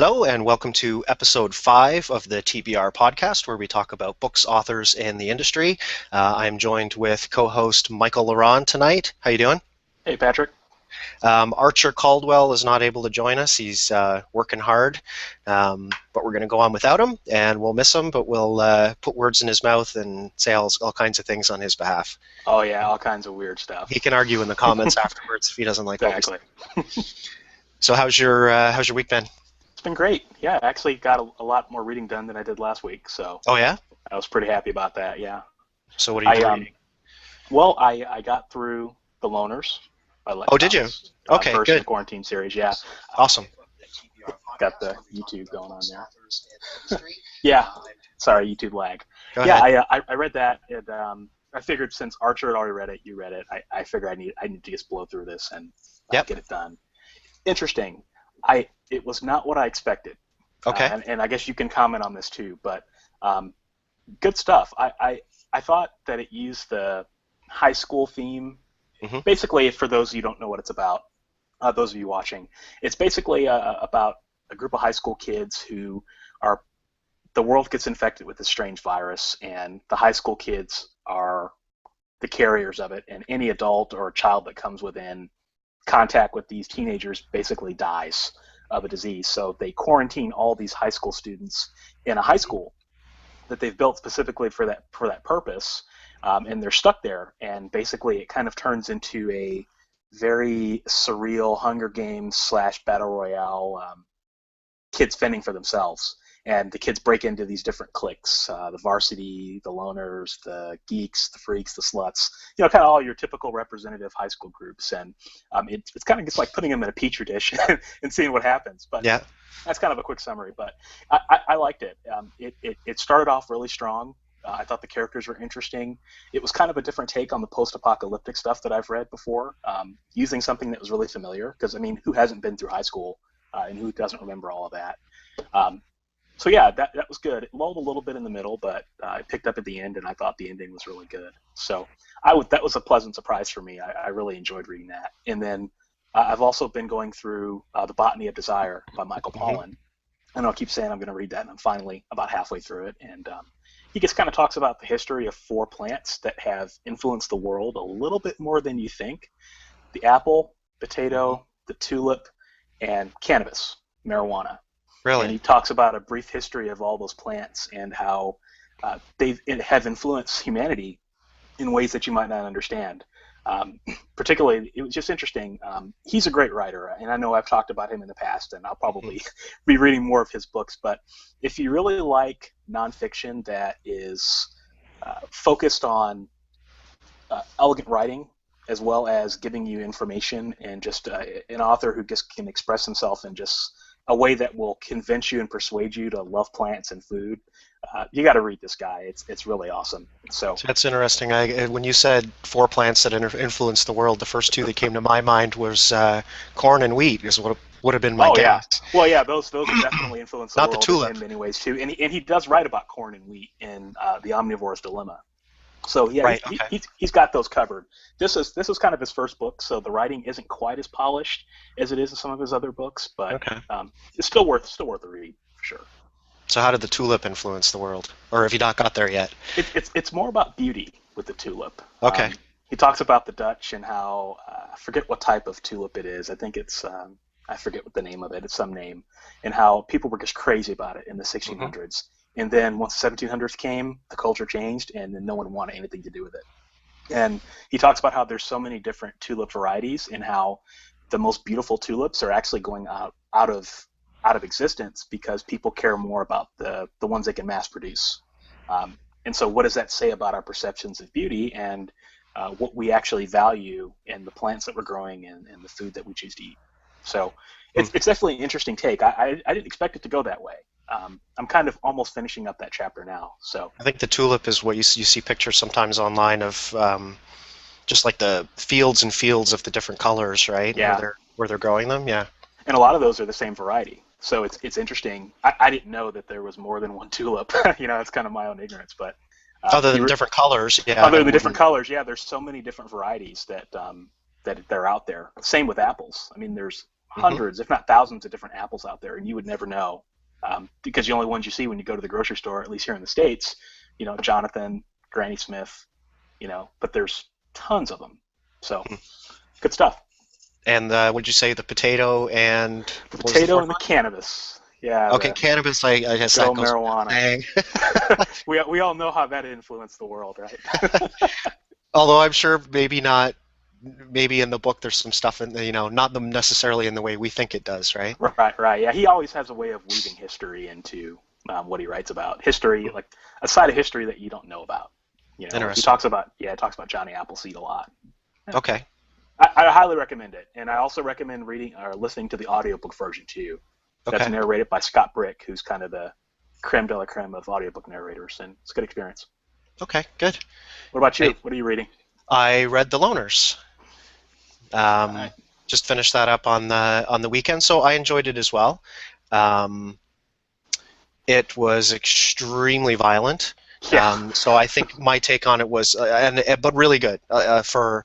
Hello, and welcome to episode 5 of the TBR Podcast, where we talk about books, authors, and the industry. I'm joined with co-host Michael Laurent tonight. How you doing? Hey, Patrick. Archer Caldwell is not able to join us. He's working hard, but we're going to go on without him, and we'll miss him, but we'll put words in his mouth and say all kinds of things on his behalf. Oh, yeah, all kinds of weird stuff. He can argue in the comments afterwards if he doesn't like Exactly. So how's your week been? It's been great. Yeah, I actually got a lot more reading done than I did last week, so Oh, yeah? I was pretty happy about that, yeah. So what are you reading? Well, I got through The Loners by Lex Oh, did you? Thomas, Okay, first in good. the quarantine series, yeah. Awesome. Got the YouTube going on there. Yeah, sorry, YouTube lag. Go Yeah, ahead. I read that, and I figured since Archer had already read it, you read it, I figured I need to just blow through this and Yep. get it done. Interesting. It was not what I expected. Okay. And I guess you can comment on this too, but good stuff. I thought that it used the high school theme. Mhm. Basically, for those of you who don't know what it's about, those of you watching, it's basically about a group of high school kids who are, the world gets infected with this strange virus, and the high school kids are the carriers of it, and any adult or child that comes within contact with these teenagers basically dies of a disease. So they quarantine all these high school students in a high school that they've built specifically for that purpose, and they're stuck there. And basically, it kind of turns into a very surreal Hunger Games / Battle Royale, kids fending for themselves. And the kids break into these different cliques, the varsity, the loners, the geeks, the freaks, the sluts, kind of all your typical representative high school groups. And it's kind of just like putting them in a petri dish and seeing what happens. But Yeah. that's kind of a quick summary. But I liked it. It started off really strong. I thought the characters were interesting. It was kind of a different take on the post-apocalyptic stuff that I've read before, using something that was really familiar. Because, I mean, who hasn't been through high school and who doesn't remember all of that? So yeah, that was good. It lulled a little bit in the middle, but I picked up at the end, and I thought the ending was really good. So that was a pleasant surprise for me. I really enjoyed reading that. And then I've also been going through The Botany of Desire by Michael Pollan. And I'll keep saying I'm going to read that, and I'm finally about halfway through it. And he just kind of talks about the history of 4 plants that have influenced the world a little bit more than you think: the apple, potato, the tulip, and cannabis, marijuana. And Really? he talks about a brief history of all those plants and how they have influenced humanity in ways that you might not understand. Particularly, it was just interesting. He's a great writer, and I know I've talked about him in the past, and I'll probably be reading more of his books. But if you really like nonfiction that is focused on elegant writing, as well as giving you information, and just an author who just can express himself in just a way that will convince you and persuade you to love plants and food, you got to read this guy. It's really awesome. So That's interesting. When you said 4 plants that influenced the world, the first 2 that came to my mind was corn and wheat, is what would have been my yeah, guess. well, yeah, those have definitely influenced the Not the world tulip. in many ways too. And he does write about corn and wheat in The Omnivore's Dilemma. So yeah, Right, okay. he's got those covered. This is kind of his first book, so the writing isn't quite as polished as it is in some of his other books, but Okay. it's still worth a read for sure. So how did the tulip influence the world? Or have you not got there yet? It's more about beauty with the tulip. Okay. He talks about the Dutch and how I forget what type of tulip it is. I think it's I forget what the name of it. It's some name, and how people were just crazy about it in the 1600s. And then once the 1700s came, the culture changed, and then no one wanted anything to do with it. And he talks about how there's so many different tulip varieties, and how the most beautiful tulips are actually going out of existence because people care more about the ones they can mass produce. And so what does that say about our perceptions of beauty and what we actually value in the plants that we're growing and the food that we choose to eat? So it's definitely an interesting take. I didn't expect it to go that way. I'm kind of almost finishing up that chapter now. So I think the tulip is what you see pictures sometimes online of just like the fields and fields of the different colors, right? Yeah. Where they're growing them, yeah. and a lot of those are the same variety. So it's interesting. I didn't know that there was more than one tulip. It's kind of my own ignorance, but Other than different colors, yeah. other than the different colors, yeah, there's so many different varieties that they're out there. Same with apples. I mean, there's Mm-hmm. hundreds, if not thousands, of different apples out there, and you would never know because the only ones you see when you go to the grocery store, at least here in the States, Jonathan, Granny Smith, but there's tons of them. So good stuff. And would you say the potato and The what was the potato fourth and the one? cannabis. Yeah, Okay, the cannabis. I guess go that goes without marijuana. saying. we all know how that influenced the world, right? Although I'm sure maybe not. Maybe in the book there's some stuff in not them necessarily in the way we think it does, right? Right. Yeah, he always has a way of weaving history into what he writes about. History, like a side of history that you don't know about. He Interesting. talks about Johnny Appleseed a lot. Yeah. Okay. I highly recommend it, and I also recommend reading or listening to the audiobook version too. That's Okay. narrated by Scott Brick, who's kind of the creme de la creme of audiobook narrators, and it's a good experience. Okay. Good. What about I you? What are you reading? I read The Loners. All right. Just finished that up on the weekend, so I enjoyed it as well. Um, it was extremely violent. Yeah. So I think my take on it was, but really good for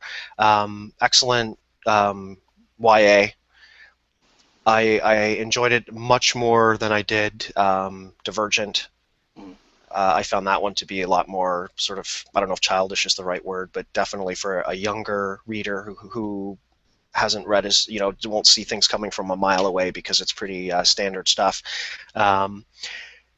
excellent YA. I enjoyed it much more than I did Divergent. Mm. I found that one to be a lot more sort of, I don't know if childish is the right word, but definitely for a younger reader who hasn't read as, won't see things coming from a mile away because it's pretty standard stuff.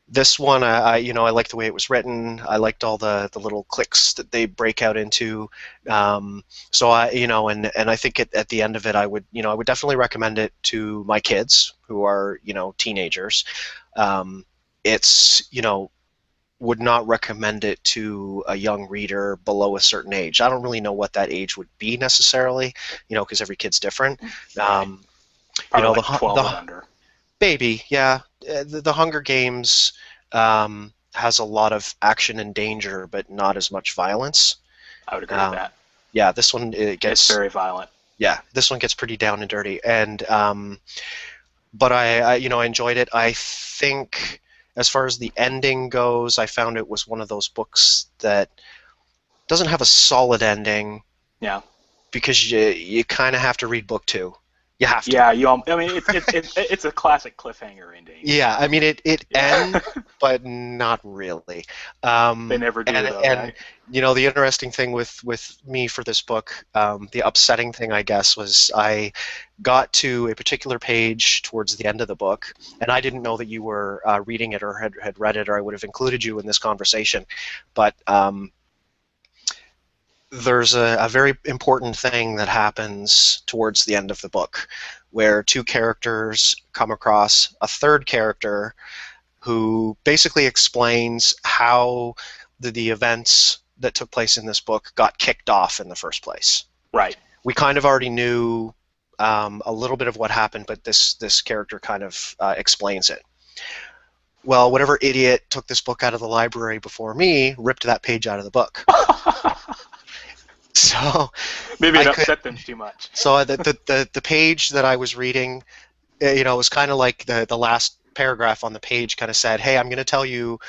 This one, I like the way it was written. I liked all the little clicks that they break out into. So and I think at the end of it, I would definitely recommend it to my kids who are, teenagers. It's, would not recommend it to a young reader below a certain age. I don't really know what that age would be necessarily, because every kid's different. Right. Um, Probably the like 12 and under. Baby, yeah. The Hunger Games has a lot of action and danger, but not as much violence. I would agree with Um, that. yeah, this one It's very violent. this one gets pretty down and dirty, and but I enjoyed it. I think as far as the ending goes, I found it was one of those books that doesn't have a solid ending Yeah. because you kind of have to read book two. You have to. Yeah. I mean, it's a classic cliffhanger ending. Yeah, I mean it Yeah. ends, but not really. They never do And though, and right? the interesting thing with me for this book, the upsetting thing I guess was I got to a particular page towards the end of the book, and I didn't know that you were reading it or had read it, or I would have included you in this conversation. But there's a very important thing that happens towards the end of the book where two characters come across a third character who basically explains how the events that took place in this book got kicked off in the first place. Right. We kind of already knew a little bit of what happened, but this character kind of explains it. Well, whatever idiot took this book out of the library before me ripped that page out of the book. So Maybe it I could. upset them too much. So the page that I was reading, it was kind of like the last paragraph on the page kind of said, "Hey, I'm going to tell you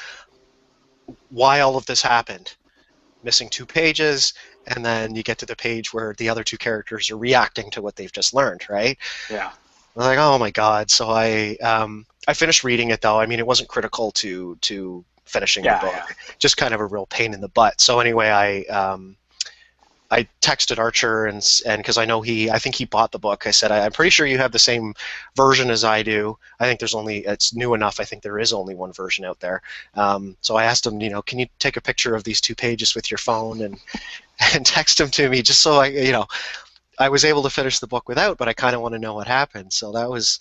why all of this happened." Missing 2 pages, and then you get to the page where the other two characters are reacting to what they've just learned, right? Yeah. I was like, oh my god! So I finished reading it though. I mean, it wasn't critical to finishing the book, Yeah. just kind of a real pain in the butt. So anyway, I texted Archer and because I think he bought the book. I said, I'm pretty sure you have the same version as I do. I think it's new enough. I think there is only one version out there. So I asked him, can you take a picture of these 2 pages with your phone and text them to me just so I was able to finish the book without, but I kind of want to know what happened. So that was,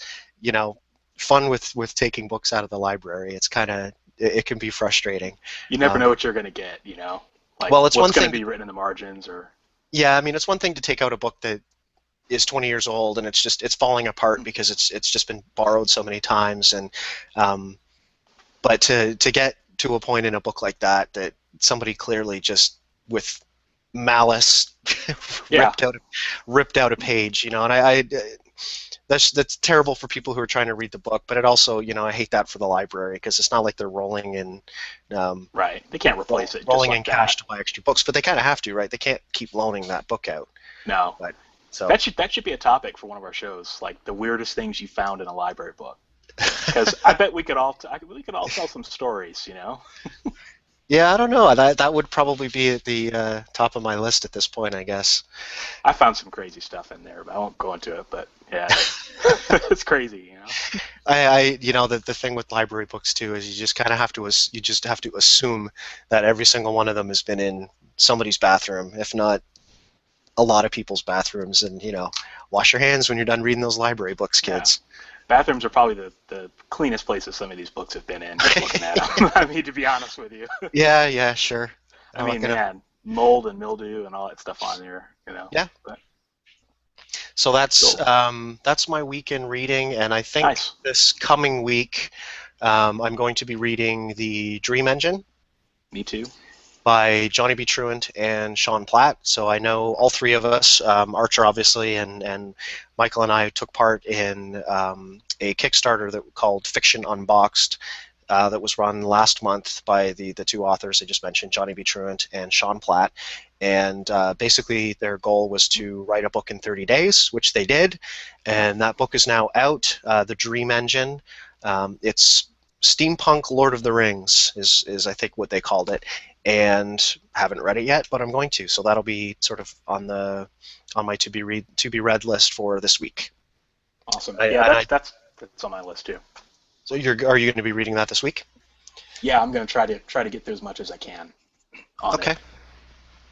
fun with taking books out of the library. It's kind of, it can be frustrating. You never know what you're going to get, Like Well, it's what's one going thing. to be written in the margins or... Yeah, I mean, it's one thing to take out a book that is 20 years old and it's falling apart because it's just been borrowed so many times, and but to get to a point in a book like that somebody clearly just with malice Yeah. ripped out a page, and I that's terrible for people who are trying to read the book, but it also, I hate that for the library because it's not like they're rolling in Right. They can't replace it rolling just in like cash that. to buy extra books, but they kind of have to, right? They can't keep loaning that book out. No. But So that should be a topic for one of our shows, like the weirdest things you found in a library book. Because I bet we could all tell some stories, you know. yeah, I don't know. That would probably be at the top of my list at this point, I guess. I found some crazy stuff in there, but I won't go into it. But yeah, it's crazy, you know. The thing with library books too is you just kind of have to you just have to assume that every single one of them has been in somebody's bathroom, if not a lot of people's bathrooms, and wash your hands when you're done reading those library books, Yeah. kids. Bathrooms are probably the cleanest places some of these books have been in, just looking at them. I mean, to be honest with you. Yeah, sure. I I'm not mean, gonna. man, mold and mildew and all that stuff on there, you know. Yeah. But, So cool. that's my weekend reading, and I think Nice. this coming week I'm going to be reading The Dream Engine Me too. by Johnny B. Truant and Sean Platt. So I know all three of us, Archer obviously, and Michael and I took part in a Kickstarter that called Fiction Unboxed that was run last month by the two authors I just mentioned, Johnny B. Truant and Sean Platt. And basically their goal was to write a book in 30 days, which they did. And that book is now out, The Dream Engine. It's steampunk Lord of the Rings is I think what they called it, and haven't read it yet, but I'm going to. So that'll be sort of on my to be read list for this week. Awesome. Yeah, that's on my list too. So are you going to be reading that this week? Yeah, I'm going to try to get through as much as I can on Okay. it.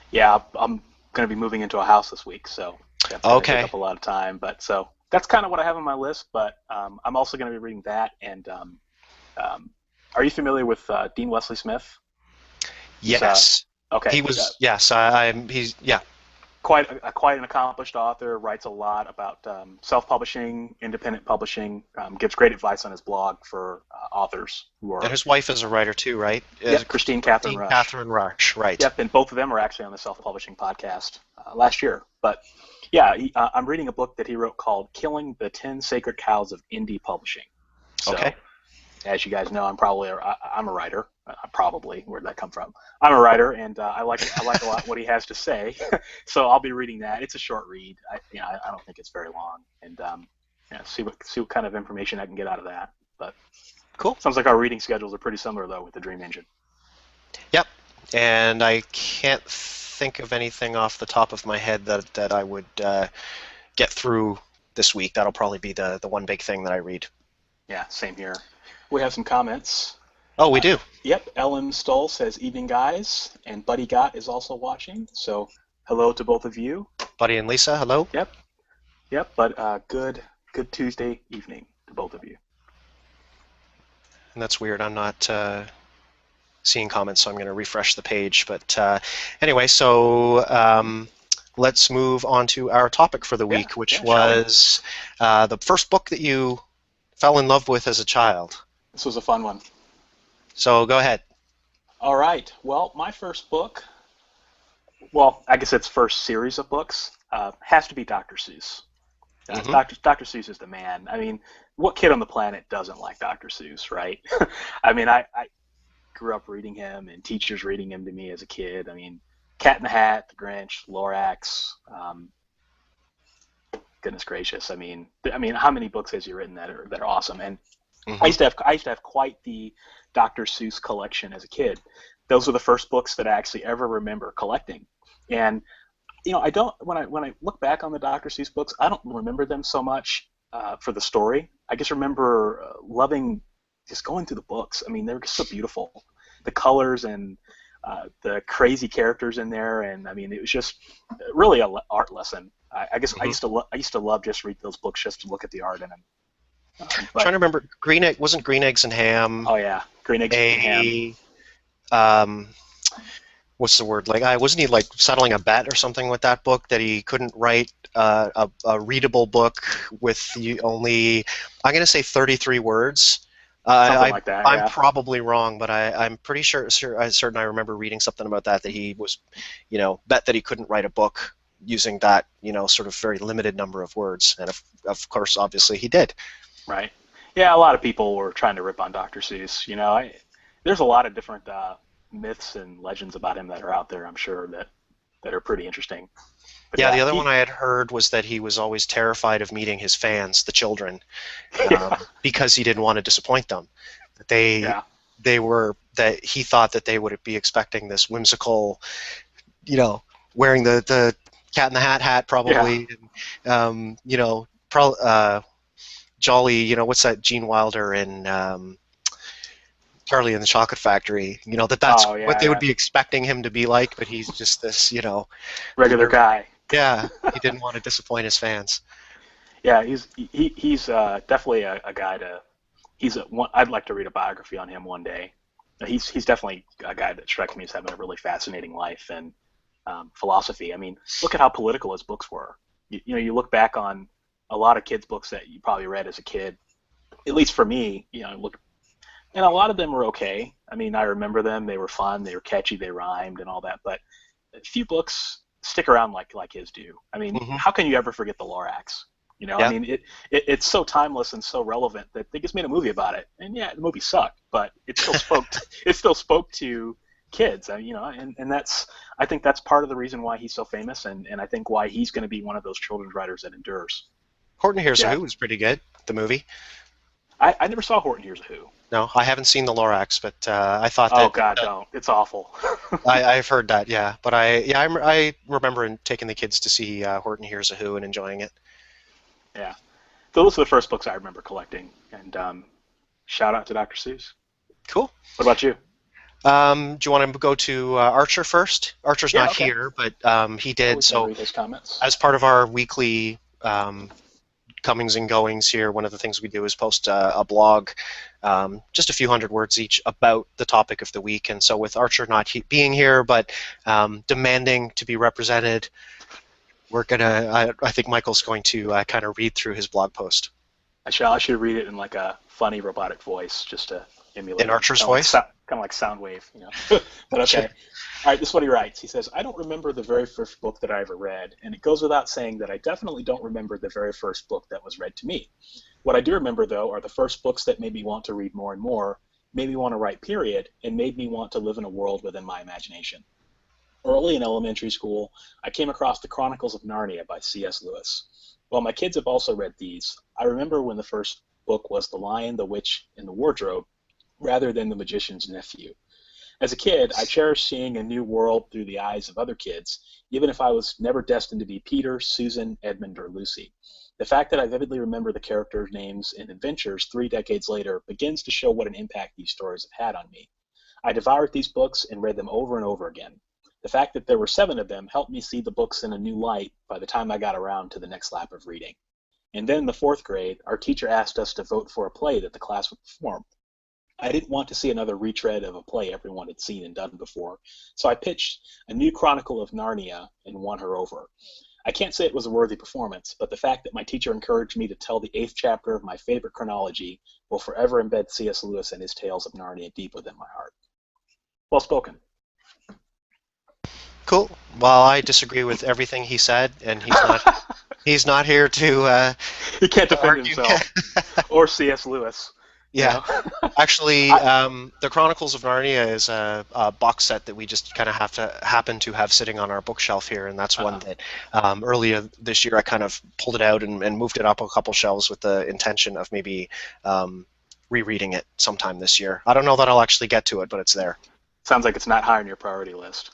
Yeah, I'm going to be moving into a house this week, so that's going to take up a lot of time. But so that's kind of what I have on my list. But I'm also going to be reading that. And are you familiar with Dean Wesley Smith? Yes. Okay. He was. Yes. He's. Yeah. Quite an accomplished author. Writes a lot about self-publishing, independent publishing. Gives great advice on his blog for authors who are. And his wife is a writer too, right? Yep, Christine Catherine Rush. Catherine Rush, right? Yep, and both of them are actually on the self-publishing podcast last year. But yeah, I'm reading a book that he wrote called "Killing the 10 Sacred Cows of Indie Publishing." So, okay. As you guys know, I'm a writer. Probably, where'd that come from? I'm a writer, and I like a lot what he has to say. So I'll be reading that. It's a short read. I don't think it's very long, and see what kind of information I can get out of that. But cool. Sounds like our reading schedules are pretty similar though with the Dream Engine. Yep, and I can't think of anything off the top of my head that I would get through this week. That'll probably be the one big thing that I read. Yeah, same here. We have some comments. Oh, we do? Yep. Ellen Stoll says, "Evening, guys." And Buddy Gott is also watching. So hello to both of you. Buddy and Lisa, hello. Yep. But good Tuesday evening to both of you. And that's weird. I'm not seeing comments, so I'm going to refresh the page. But anyway, so let's move on to our topic for the week, which was the first book that you fell in love with as a child. This was a fun one. So go ahead. All right. Well, my first book, well, I guess it's first series of books, has to be Dr. Seuss. Dr. Seuss is the man. I mean, what kid on the planet doesn't like Dr. Seuss, right? I mean, I grew up reading him and teachers reading him to me as a kid. I mean, Cat in the Hat, The Grinch, Lorax. Goodness gracious! I mean, how many books has he written that are awesome? And I used to have quite the Dr. Seuss collection as a kid. Those were the first books that I actually ever remember collecting. And I don't when I look back on the Dr. Seuss books, I don't remember them so much for the story. I just remember loving just going through the books. I mean, they were just so beautiful, the colors and the crazy characters in there, and I mean, it was just really an art lesson. I guess I used to love just read those books just to look at the art in them. I'm trying to remember. Wasn't Green Eggs and Ham? Oh yeah, Green Eggs and Ham. What's the word? Like, wasn't he like settling a bet or something with that book that he couldn't write a readable book with only, I'm going to say 33 words. Something like that. I'm probably wrong, but I'm pretty certain I remember reading something about that he was, bet that he couldn't write a book using that, sort of very limited number of words, and of course, obviously, he did. Right. Yeah, a lot of people were trying to rip on Dr. Seuss. There's a lot of different myths and legends about him that are out there. I'm sure that that are pretty interesting. But Yeah, yeah, the other one I had heard was that he was always terrified of meeting his fans, the children, yeah, because he didn't want to disappoint them. That that he thought that they would be expecting this whimsical, wearing the Cat in the Hat yeah. probably, and, jolly, what's that Gene Wilder in Charlie and the Chocolate Factory? That's Oh what yeah, they would yeah. be expecting him to be like, but he's just this, Regular guy. yeah, he didn't want to disappoint his fans. Yeah, he's definitely a guy to. I'd like to read a biography on him one day. He's definitely a guy that strikes me as having a really fascinating life and philosophy. I mean, look at how political his books were. You look back on a lot of kids' books that you probably read as a kid. At least for me, look, and a lot of them were okay. I mean, I remember them; they were fun, they were catchy, they rhymed, and all that. But a few books stick around like his do. I mean, Hmm. how can you ever forget the Lorax? I Yeah. mean, it's so timeless and so relevant that they just made a movie about it. And yeah, the movie sucked, but it still spoke. It still spoke to kids. And that's I think that's part of the reason why he's so famous, and I think why he's going to be one of those children's writers that endures. Horton Hears a Yeah, Who was pretty good, the movie. I never saw Horton Hears a Who. No, I haven't seen the Lorax, but I thought Oh that God, don't! It's awful. I've heard that, yeah. But I remember taking the kids to see Horton Hears a Who and enjoying it. Yeah, those are the first books I remember collecting. And shout out to Dr. Seuss. Cool. What about you? Do you want to go to Archer first? Archer's Yeah, not okay. here, but he Yeah, did. we can So read his comments. as part of our weekly comings and goings here, one of the things we do is post a blog, just a few hundred words each about the topic of the week. And so with Archer not being here, but demanding to be represented, I think Michael's going to kind of read through his blog post. I should read it in like a funny robotic voice just to emulate In him. Archer's Kind of like, voice? kind of like Soundwave. But okay. All right, this is what he writes. He says, I don't remember the very first book that I ever read, and it goes without saying that I definitely don't remember the very first book that was read to me. What I do remember, though, are the first books that made me want to read more and more, made me want to write period, and made me want to live in a world within my imagination. Early in elementary school, I came across The Chronicles of Narnia by C.S. Lewis. While my kids have also read these, I remember when the first book was The Lion, the Witch, and the Wardrobe, rather than The Magician's Nephew. As a kid, I cherished seeing a new world through the eyes of other kids, even if I was never destined to be Peter, Susan, Edmund, or Lucy. The fact that I vividly remember the characters' names and adventures 3 decades later begins to show what an impact these stories have had on me. I devoured these books and read them over and over again. The fact that there were 7 of them helped me see the books in a new light by the time I got around to the next lap of reading. And then in the 4th grade, our teacher asked us to vote for a play that the class would perform. I didn't want to see another retread of a play everyone had seen and done before, so I pitched a new Chronicle of Narnia and won her over. I can't say it was a worthy performance, but the fact that my teacher encouraged me to tell the 8th chapter of my favorite chronology will forever embed C.S. Lewis and his tales of Narnia deep within my heart. Well spoken. Cool. Well, I disagree with everything he said, and he's not here to He can't defend argue. himself. Or C.S. Lewis. Yeah. Actually, I, the Chronicles of Narnia is a box set that we just kind of happen to have sitting on our bookshelf here, and that's one that earlier this year I kind of pulled it out and moved it up a couple shelves with the intention of maybe rereading it sometime this year. I don't know that I'll actually get to it, but it's there. sounds like it's not high on your priority list.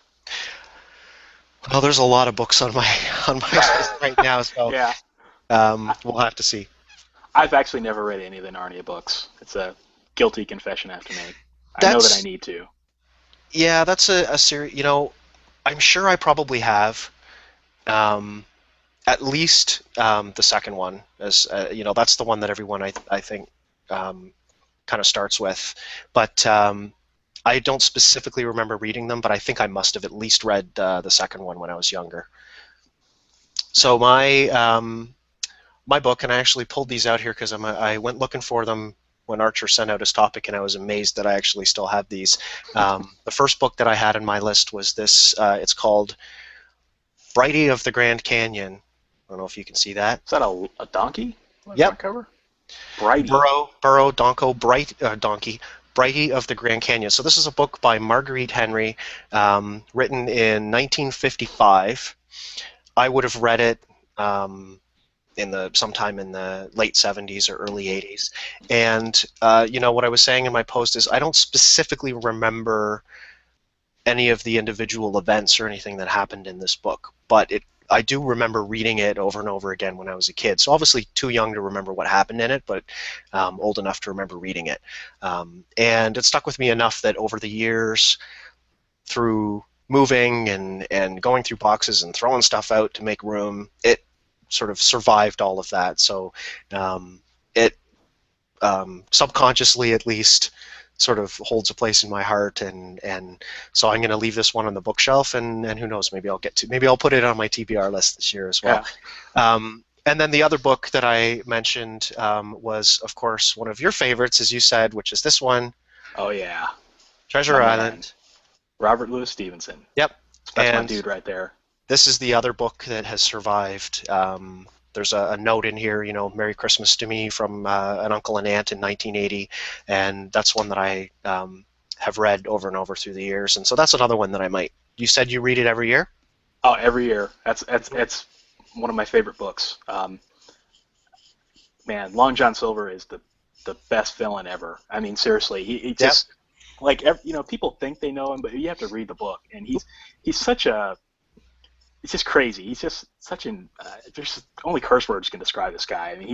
Well, there's a lot of books on my list right now, so Yeah. we'll have to see. I've actually never read any of the Narnia books. It's a guilty confession I have to make. I know that I need to. Yeah, that's a series. I'm sure I probably have. At least the second one, as that's the one that everyone I think kind of starts with. But I don't specifically remember reading them, but I think I must have at least read the second one when I was younger. So my book, and I actually pulled these out here because I went looking for them when Archer sent out his topic, and I was amazed that I actually still have these. The first book that I had in my list was this. It's called Brighty of the Grand Canyon. I don't know if you can see that. Is that a donkey? Yep. Cover? Brighty. Burrow, Donko, Bright, Donkey, Brighty of the Grand Canyon. So this is a book by Marguerite Henry, written in 1955. I would have read it sometime in the late 70s or early 80s. And what I was saying in my post is I don't specifically remember any of the individual events or anything that happened in this book, but I do remember reading it over and over again when I was a kid. So obviously too young to remember what happened in it, but old enough to remember reading it. And it stuck with me enough that over the years, through moving and going through boxes and throwing stuff out to make room, it sort of survived all of that. So it subconsciously, at least, sort of holds a place in my heart, and so I'm going to leave this one on the bookshelf, and who knows, maybe I'll put it on my TBR list this year as well. Yeah. And then the other book that I mentioned was, of course, one of your favorites, as you said, which is this one. Oh yeah, Treasure Island. Robert Louis Stevenson. Yep. That's my dude right there. This is the other book that has survived. There's a note in here, Merry Christmas to me from an uncle and aunt in 1980, and that's one that I have read over and over through the years, and so that's another one that I might. You said you read it every year? Oh, every year. That's one of my favorite books. Man, Long John Silver is the best villain ever. I mean, seriously, he just people think they know him, but you have to read the book, and he's such a. It's just crazy. He's just such an. There's only curse words can describe this guy. I mean,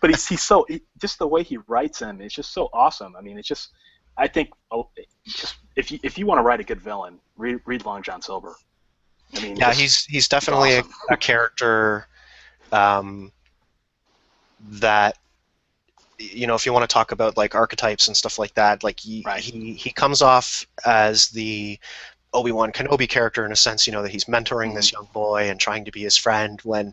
but he's so. Just the way he writes him is just so awesome. I mean, it's just. I think just if you want to write a good villain, read Long John Silver. I mean, yeah, he's definitely awesome. a character that. If you want to talk about like archetypes and stuff like that, like he comes off as the Obi-Wan Kenobi character in a sense, that he's mentoring this young boy and trying to be his friend when,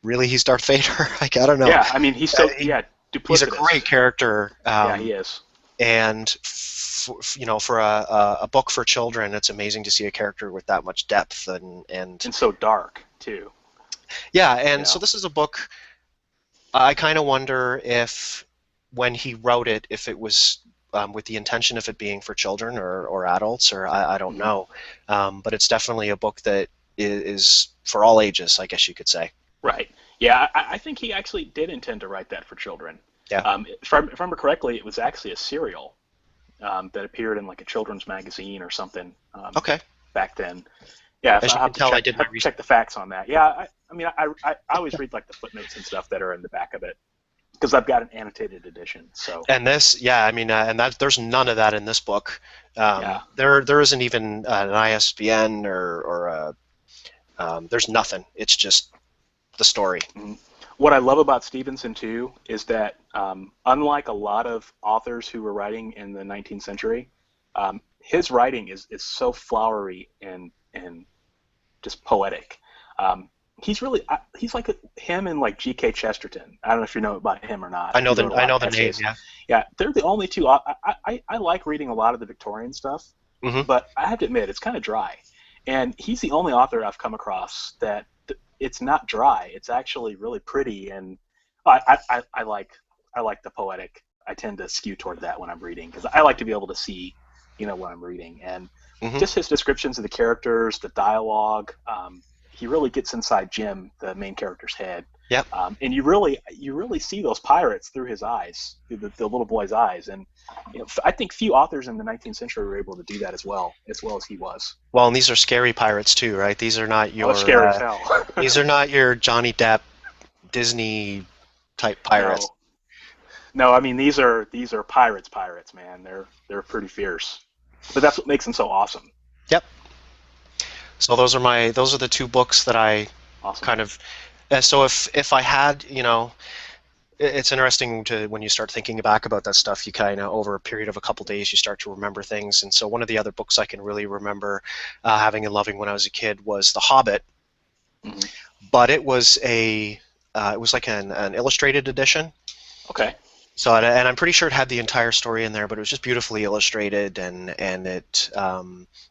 really he's Darth Vader. Like, I don't know. Yeah, I mean, he's so, duplicitous. He's a great character. Yeah, he is. And, for a book for children, it's amazing to see a character with that much depth and so dark, too. Yeah, and so this is a book, I kind of wonder if, when he wrote it, if it was with the intention of it being for children or adults, or I don't know. But it's definitely a book that is for all ages, I guess you could say. Right. Yeah, I think he actually did intend to write that for children. Yeah. If I remember correctly, it was actually a serial that appeared in like a children's magazine or something. Okay. Back then. Yeah, as you can tell, I did my research. Check the facts on that. Yeah, I always read like the footnotes and stuff that are in the back of it, because I've got an annotated edition. So. And this, and that there's none of that in this book. There isn't even an ISBN or there's nothing. It's just the story. Mm-hmm. What I love about Stevenson too is that unlike a lot of authors who were writing in the 19th century, his writing is so flowery and just poetic. He's like him and like G.K. Chesterton. I don't know if you know about him or not. I know the name. Yeah. Yeah, they're the only two. I like reading a lot of the Victorian stuff, but I have to admit it's kind of dry. And he's the only author I've come across that it's not dry. It's actually really pretty, and I like the poetic. I tend to skew toward that when I'm reading, because I like to be able to see, what I'm reading, and just his descriptions of the characters, the dialogue. He really gets inside Jim, the main character's head. Yep. And you really see those pirates through his eyes, through the little boy's eyes. And I think few authors in the 19th century were able to do that as well as he was. Well, and these are scary pirates too, right? These are not your scary as hell. These are not your Johnny Depp Disney type pirates. No, I mean these are pirates, man. They're pretty fierce. But that's what makes them so awesome. Yep. So those are the two books that I kind of. So if I had, it's interesting when you start thinking back about that stuff. You kind of, over a period of a couple days, you start to remember things. And so one of the other books I can really remember having and loving when I was a kid was The Hobbit. Mm-hmm. But it was like an illustrated edition. Okay. So and I'm pretty sure it had the entire story in there, but it was just beautifully illustrated, and it.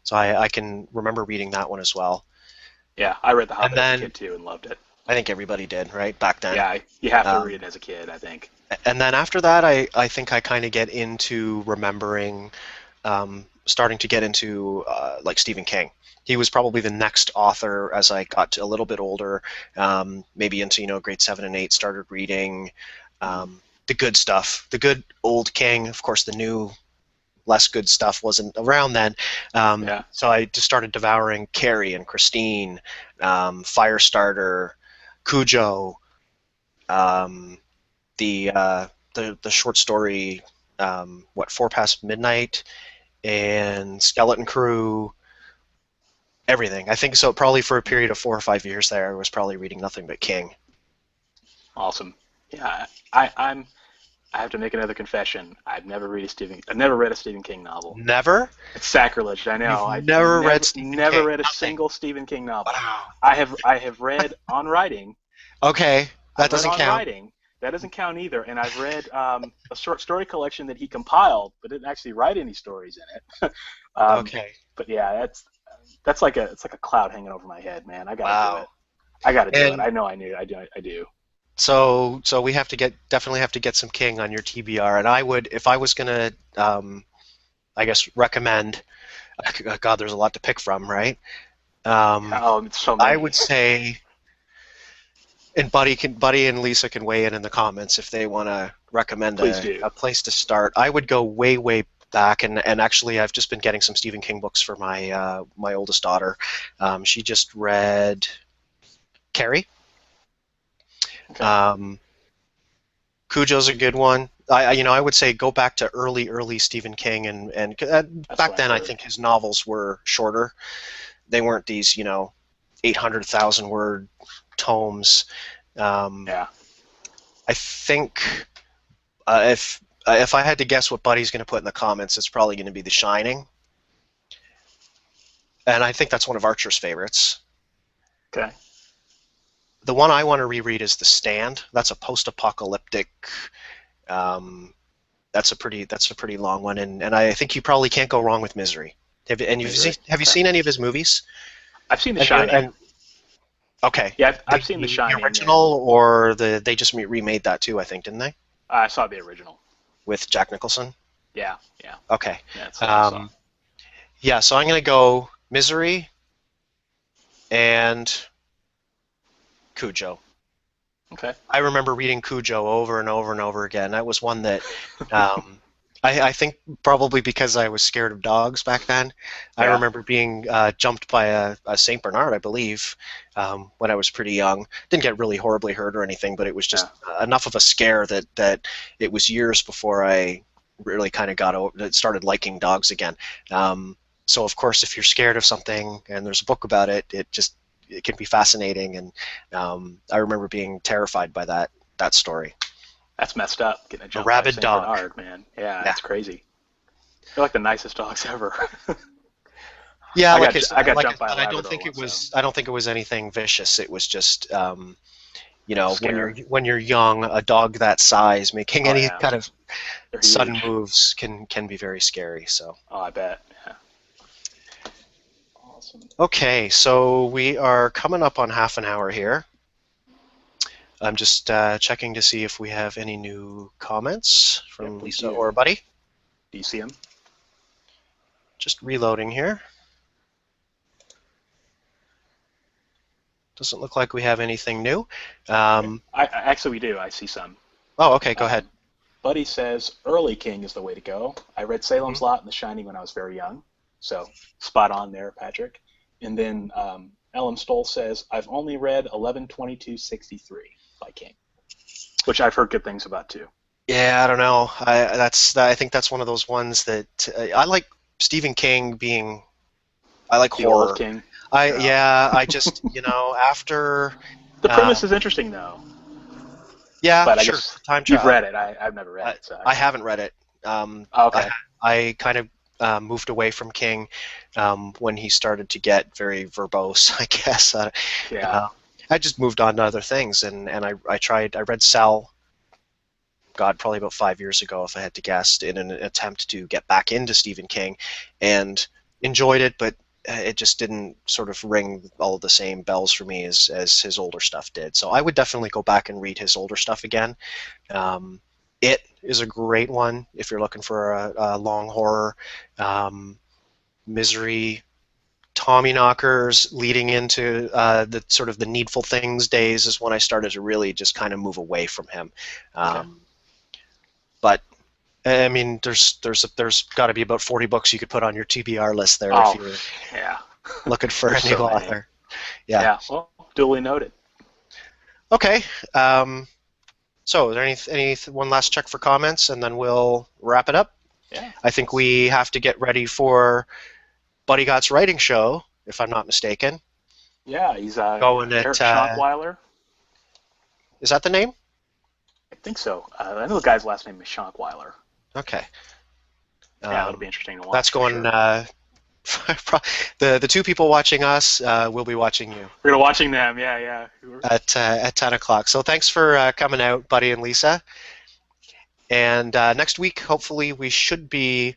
So I can remember reading that one as well. Yeah, I read The Hobbit as a kid too and loved it. I think everybody did, right, back then. Yeah, you have to read Um, it as a kid, I think. and then after that, I think I kind of get into remembering, starting to get into like Stephen King. He was probably the next author as I got a little bit older, maybe into grade 7 and 8. Started reading Mm, the good stuff, the good old King. Of course, the new less good stuff wasn't around then. yeah. So I just started devouring Carrie and Christine, Firestarter, Cujo, um, the short story, what, Four Past Midnight, and Skeleton Crew, everything. I think so. Probably for a period of 4 or 5 years there, I was probably reading nothing but King. Awesome. Yeah, I'm. I have to make another confession. I've never read a Stephen King novel. Never? It's sacrilege, I You've know. I never read Stephen never King? read a Nothing. single Stephen King novel. Wow. I have read On Writing. Okay, that I've read doesn't On count. Writing. That doesn't count either. And I've read a short story collection that he compiled, but didn't actually write any stories in it. um, Okay. but yeah, that's like a cloud hanging over my head, man. I got to do Wow. it. I got to do it. And I know I knew. I do. I do. so we have to definitely have to get some King on your TBR. And I would, if I was gonna, I guess recommend. God, there's a lot to pick from, right? Um, Oh, it's so I many. would say, and Buddy and Lisa can weigh in the comments if they want to recommend Please do. a place to start. I would go way back, and actually I've just been getting some Stephen King books for my oldest daughter. She just read Carrie. Okay, Um, Cujo's a good one. I would say go back to early Stephen King, and that's back what I've then I heard. think his novels were shorter. They weren't these 800,000 word tomes. Um, Yeah. I think if I had to guess what Buddy's going to put in the comments, it's probably going to be The Shining, and I think that's one of Archer's favorites. Okay. The one I want to reread is The Stand. That's a post-apocalyptic. Um, that's a pretty long one, and I think you probably can't go wrong with Misery. Misery. Have you Okay. seen any of his movies? I've seen The And Shining. okay, Yeah, I've seen The the Shining, and original, or they just remade that too, I think, didn't they? I saw the original. With Jack Nicholson. Yeah, yeah, Okay. yeah. That's the one I saw. Um, yeah, so I'm going to go Misery and Cujo. Okay. I remember reading Cujo over and over and over again. That was one that um, I think probably because I was scared of dogs back then. I Yeah. remember being jumped by a Saint Bernard, I believe, when I was pretty young. Didn't get really horribly hurt or anything, but it was Yeah. just enough of a scare that it was years before I really kind of started liking dogs again. So of course, if you're scared of something and there's a book about it, it can be fascinating. And I remember being terrified by that story. That's messed up. Getting A jumped by a rabid Saint dog. Bernard, man. Yeah, Yeah. it's crazy. They're like the nicest dogs ever. Yeah, like I said, I got like I jumped by a said, Labrador once, so I don't think it was anything vicious. It was just, scare. when you're young, a dog that size making Oh any yeah, kind of they're sudden huge. moves can be very scary. So, Oh, I bet. Yeah. Awesome. okay, so we are coming up on half an hour here. I'm just checking to see if we have any new comments Yeah, from please Lisa do. or Buddy. Do you see them? Just reloading here. Doesn't look like we have anything new. Okay. Um, Actually we do. I see some. oh, okay, go ahead. Um, Buddy says early King is the way to go. I read Mhm. Salem's Lot and The Shining when I was very young, so spot on there, Patrick. And then Ellen Stoll says I've only read 11/22/63 by King, which I've heard good things about too. Yeah, I don't know. I think that's one of those ones that I like Stephen King being. I like The old horror. King. I Yeah. Yeah, I just after. The premise is Um, interesting though, yeah, but I sure. guess Time you've travel. read it. I've never read it, so I haven't read it. Um, I okay. I kind of moved away from King when he started to get very verbose, I guess. Yeah. Uh, I just moved on to other things, and I read Cell. God, probably about 5 years ago, if I had to guess, in an attempt to get back into Stephen King, and enjoyed it, but it just didn't sort of ring all the same bells for me as his older stuff did. So I would definitely go back and read his older stuff again. It is a great one if you're looking for a long horror. Misery, Tommyknockers, leading into the sort of the Needful Things days is when I started to really just kind of move away from him. Okay. But I mean, there's got to be about 40 books you could put on your TBR list there if Oh, you're yeah. looking for a There's new so many. author. Yeah. Yeah. Well, duly noted. Okay. So, is there any one last check for comments, and then we'll wrap it up? Yeah. I think we have to get ready for Buddy Gott's writing show, if I'm not mistaken. Yeah, he's Going Eric at Schonkweiler. is that the name? I think so. I know the guy's last name is Schonkweiler. Okay. Yeah, that'll be interesting to watch. That's going. Sure. The two people watching us will be watching you. We're gonna watching them. Yeah, yeah. At 10 o'clock. So thanks for coming out, Buddy and Lisa. And next week, hopefully, we should be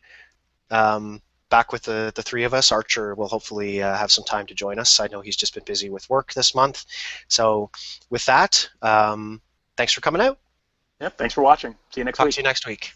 back with the three of us. Archer will hopefully have some time to join us. I know he's just been busy with work this month. So with that, thanks for coming out. Yep. Thanks for watching. See you next week. Talk to you next week.